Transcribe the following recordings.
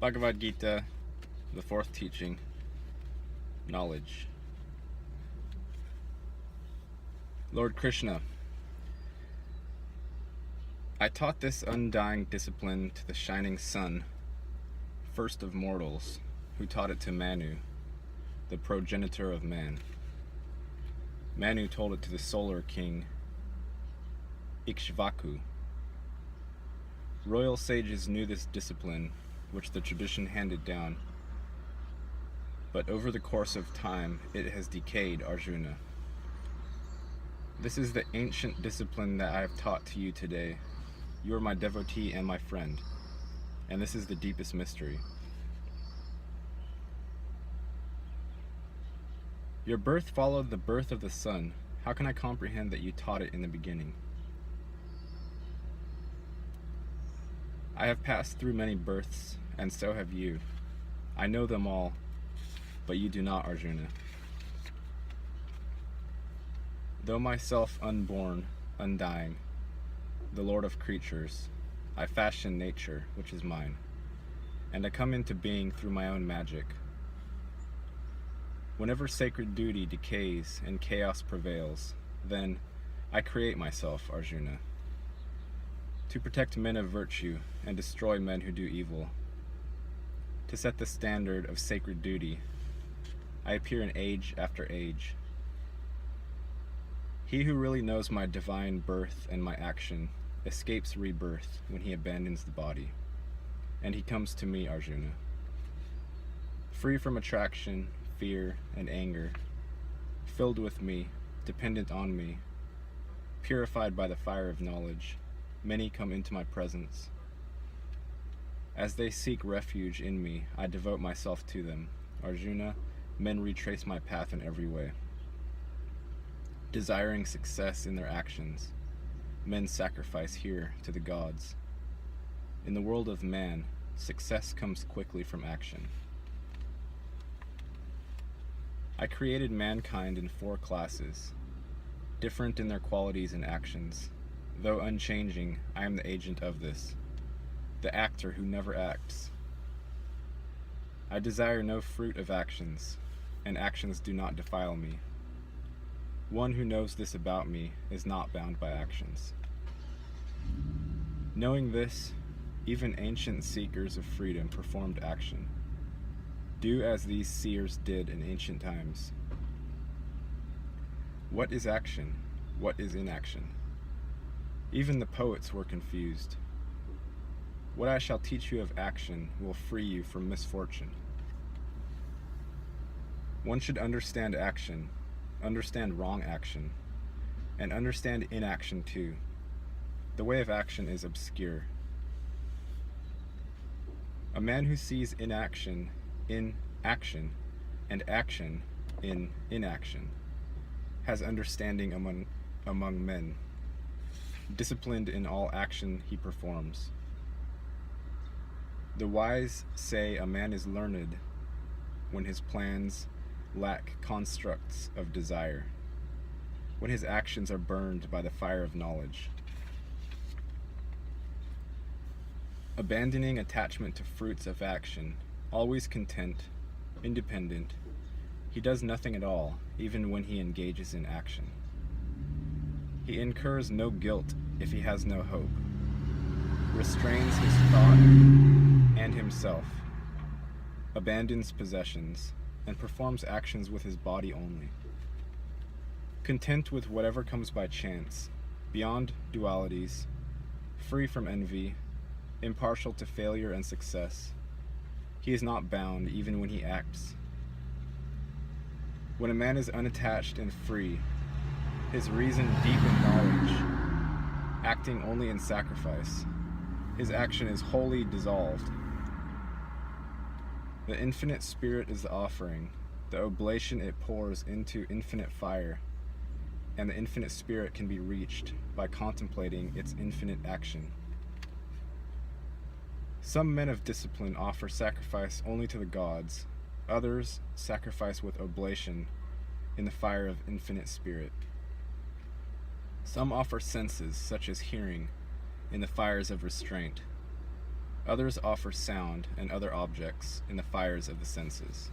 Bhagavad-Gita, the fourth teaching, knowledge. Lord Krishna, I taught this undying discipline to the shining sun, first of mortals, who taught it to Manu, the progenitor of man. Manu told it to the solar king, Ikshvaku. Royal sages knew this discipline, which the tradition handed down, but over the course of time it has decayed, Arjuna. This is the ancient discipline that I have taught to you today. You are my devotee and my friend, and this is the deepest mystery. Your birth followed the birth of the sun. How can I comprehend that you taught it in the beginning? I have passed through many births, and so have you. I know them all, but you do not, Arjuna. Though myself unborn, undying, the Lord of creatures, I fashion nature, which is mine, and I come into being through my own magic. Whenever sacred duty decays and chaos prevails, then I create myself, Arjuna, to protect men of virtue and destroy men who do evil. To set the standard of sacred duty, I appear in age after age. He who really knows my divine birth and my action escapes rebirth when he abandons the body, and he comes to me, Arjuna. Free from attraction, fear, and anger, filled with me, dependent on me, purified by the fire of knowledge, many come into my presence. As they seek refuge in me, I devote myself to them. Arjuna, men retrace my path in every way. Desiring success in their actions, men sacrifice here to the gods. In the world of man, success comes quickly from action. I created mankind in 4 classes, different in their qualities and actions. Though unchanging, I am the agent of this, the actor who never acts. I desire no fruit of actions, and actions do not defile me. One who knows this about me is not bound by actions. Knowing this, even ancient seekers of freedom performed action. Do as these seers did in ancient times. What is action? What is inaction? Even the poets were confused. What I shall teach you of action will free you from misfortune. One should understand action, understand wrong action, and understand inaction too. The way of action is obscure. A man who sees inaction in action and action in inaction has understanding among men, disciplined in all action he performs. The wise say a man is learned when his plans lack constructs of desire, when his actions are burned by the fire of knowledge. Abandoning attachment to fruits of action, always content, independent, he does nothing at all, even when he engages in action. He incurs no guilt if he has no hope, restrains his thought and himself, abandons possessions, and performs actions with his body only. Content with whatever comes by chance, beyond dualities, free from envy, impartial to failure and success, he is not bound even when he acts. When a man is unattached and free, his reason deep in knowledge, acting only in sacrifice, his action is wholly dissolved. The infinite spirit is the offering, the oblation it pours into infinite fire, and the infinite spirit can be reached by contemplating its infinite action. Some men of discipline offer sacrifice only to the gods, others sacrifice with oblation in the fire of infinite spirit. Some offer senses, such as hearing, in the fires of restraint. Others offer sound and other objects in the fires of the senses.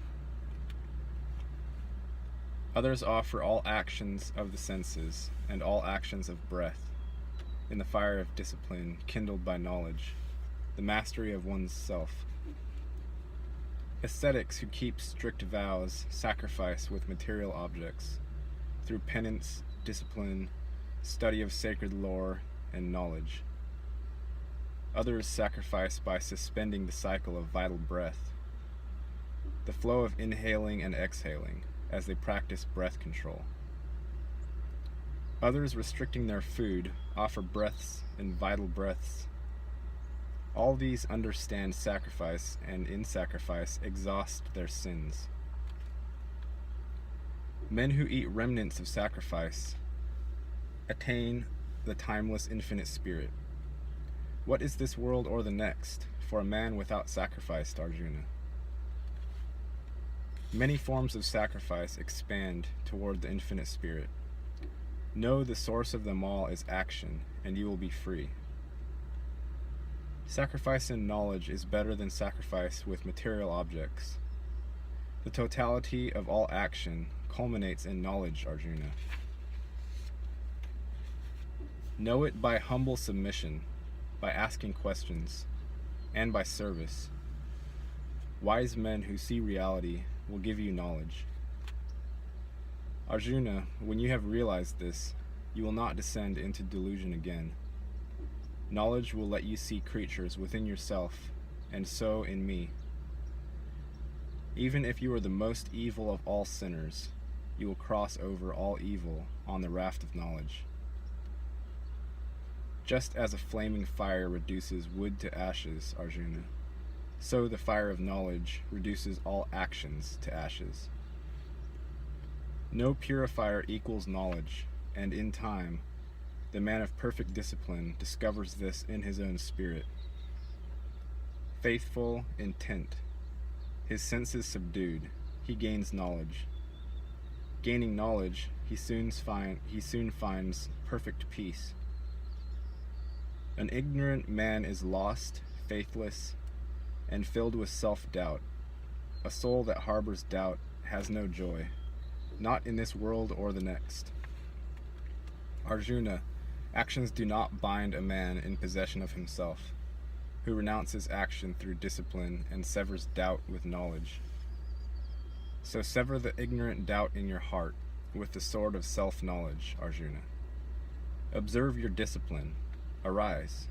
Others offer all actions of the senses and all actions of breath in the fire of discipline kindled by knowledge, the mastery of one's self. Ascetics who keep strict vows sacrifice with material objects through penance, discipline, study of sacred lore, and knowledge. Others sacrifice by suspending the cycle of vital breath, the flow of inhaling and exhaling, as they practice breath control. Others, restricting their food, offer breaths and vital breaths. All these understand sacrifice, and in sacrifice exhaust their sins. Men who eat remnants of sacrifice attain the timeless infinite spirit. What is this world or the next for a man without sacrifice, Arjuna? Many forms of sacrifice expand toward the infinite spirit. Know the source of them all is action, and you will be free. Sacrifice in knowledge is better than sacrifice with material objects. The totality of all action culminates in knowledge, Arjuna. Know it by humble submission, by asking questions, and by service. Wise men who see reality will give you knowledge. Arjuna, when you have realized this, you will not descend into delusion again. Knowledge will let you see creatures within yourself, and so in me. Even if you are the most evil of all sinners, you will cross over all evil on the raft of knowledge. Just as a flaming fire reduces wood to ashes, Arjuna, so the fire of knowledge reduces all actions to ashes. No purifier equals knowledge, and in time, the man of perfect discipline discovers this in his own spirit. Faithful, intent, his senses subdued, he gains knowledge. Gaining knowledge, he soon finds perfect peace. An ignorant man is lost, faithless, and filled with self-doubt. A soul that harbors doubt has no joy, not in this world or the next. Arjuna, actions do not bind a man in possession of himself, who renounces action through discipline and severs doubt with knowledge. So sever the ignorant doubt in your heart with the sword of self-knowledge, Arjuna. Observe your discipline. Arise,